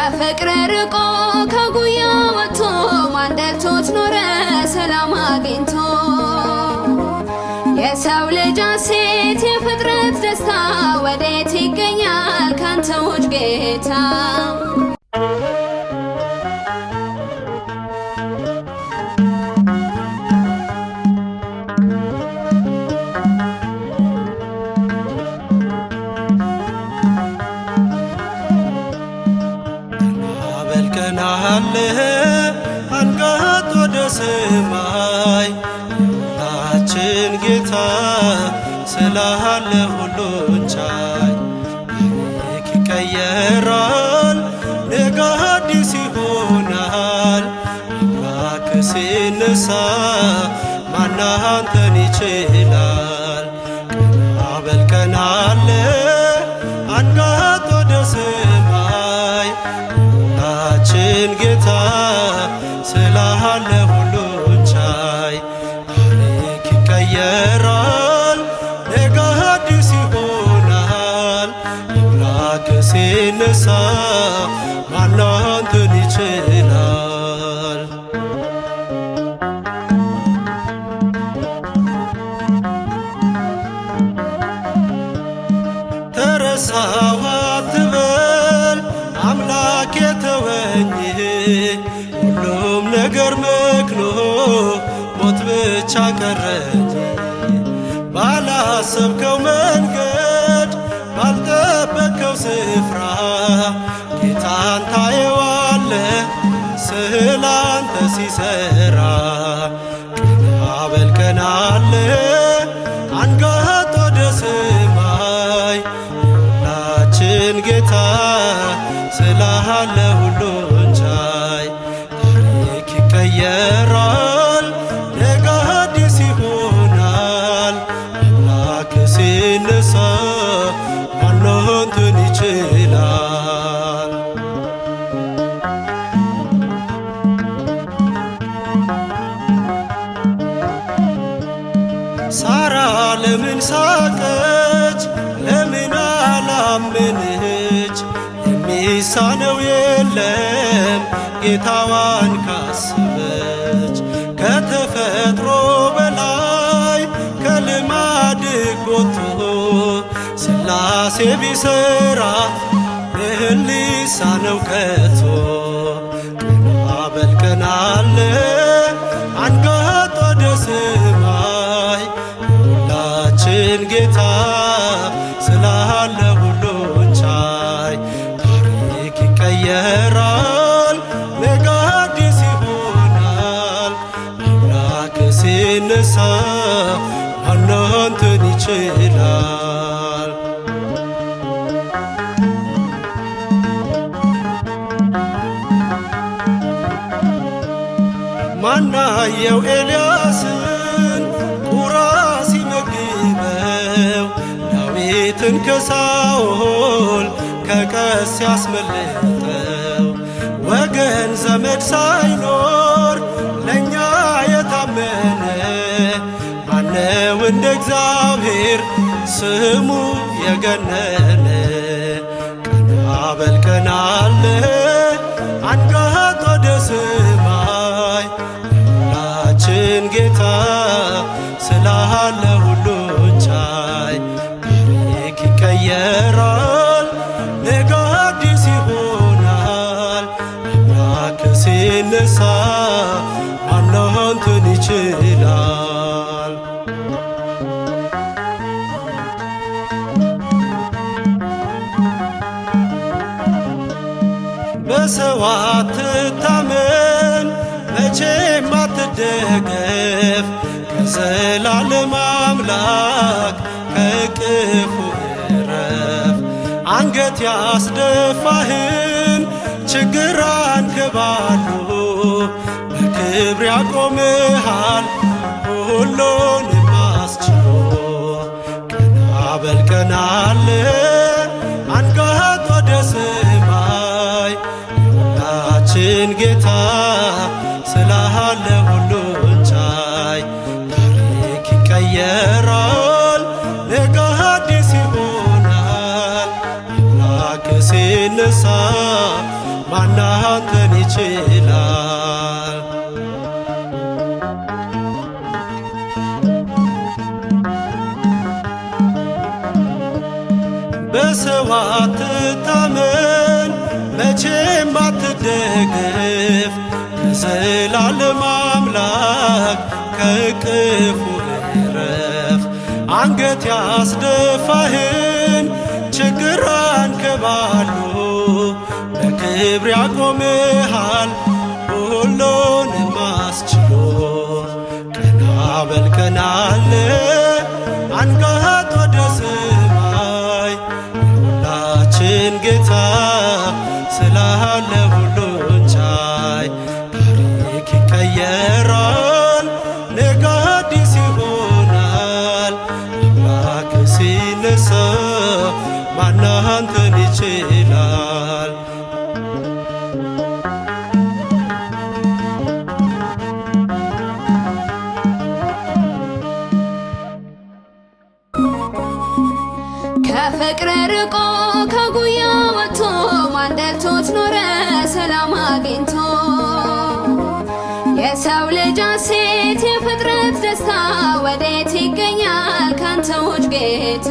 ከፍቅር ርቆ ከጉያ ወጥቶ ማንደርቶት ኖረ ሰላም አግኝቶ። የሰው ልጅ ሐሴት የፍጥረት ደስታ ወዴት ይገኛል ካንተ ውጭ ጌታ? አንጋት ወደ ሰማይ ሁላችን ጌታ ስላለ ሁሉን ቻይ። ታሪክ ይቀየራል ነገ አዲስ ይሆናል። አምላክ ሲነሳ ማን አንተን ይችላል? ቀና በል ቀና አለ አንጋት ወደ ሰማይ ሁላችን ጌታ ስላለ ሁሉን ቻይ። ታሪክ ይቀየራል ነገ አዲስ ይሆናል። አምላክ ሲነሳ ማን አንተን ይችላል? ተረሳሁ አትበል አምላክ የተወኝ ሁሉም ነገር መክኖ ሞት ብቻ ቀረኝ። ባላሰብከው መንገድ ባልጠበቅከው ስፍራ ጌታን ታየዋለህ ስላንተ ሲሰራ። ቀና በል ቀና አለ አንጋት ወደ ሰማይ ሁላችን ጌታ ስላለ ሁሉን ቻይ። ታሪክ ይቀየራል ነገ አዲስ ይሆናል። አምላክ ሲነሳ ማን አንተን ይችላል? ሳራ ለምን ሳቀች? ለምን አላመነች? የሚሳነው የለም ጌታዋን ካሰበች። ከተፈጥሮ በላይ ከልማድ ጎቶ ሥላሴ ቢሰራ ምን ሊሳነው ከቶ? ቀና በል ቀና አለ አንጋት ወደ ሰማይ ሁላችን ጌታ ስላለ ሁሉን ቻይ። ታሪክ ይቀየራል ነገ አዲስ ይሆናል። አምላክ ሲነሳ ማን አንተን ይችላል? ማናየው ኤልያስን ቁራ ሲመግበው ዳዊትን ከሳኦል ከቀስ ያስመለጠው? ወገን ዘመድ ሳይኖር ለእኛ የታመነ ማነው እንደ እግዚአብሔር ስሙ የገነነ? ቀና በል ቀና አለ አንጋት ወደ ሰማይ ሁላችን ጌታ ስላለ ሁሉን ቻይ። ታሪክ ይቀየራል ነገ አዲስ ይሆናል። አምላክ ሲነሳ ማን አንተን ይችላል? በሰው አትታመን መቼም አትደገፍ። ከዘላለም አምላክ ከእቅፉ እረፍ። አንገት ያስደፋህን ችግር አንከባሉ በክብር ያቆምሃል ሁሉንም አስችሎ። ቀና በል ቀና አለ አንጋት ወደ ሰማይ ሁላችን ጌታ ስላለ ሁሉን ቻይ። ታሪክ ይቀየራል ነገ አዲስ ይሆናል። አምላክ ሲነሳ ማን አንተን ይችላል? በሰው አትታመን መቼም አትደገፍ ከዘላለም አምላክ ከእቅፉ እረፍ። አንገት ያስደፋህን ችግር አንከባሎ በክብር ያቆምሃል ሁሉንም አስችሎ። ቀና በል ቀና አለ አንጋት ወደ ሰማይ የሁላችን ጌታ ስላለ ሁሉን ቻይ። ታሪክ ይቀየራል ነገ አዲስ ይሆናል። አምላክ ሲነሳ ማን አንተን ይችላል? ከፍቅር ርቆ ከጉያ ወጥቶ ማን ደልቶት ኖረ ሰላም አግኝቶ። የሰው ልጅ ሐሴት የፍጥረት ደስታ ወዴት ይገኛል ካንተ ውጭ ጌታ?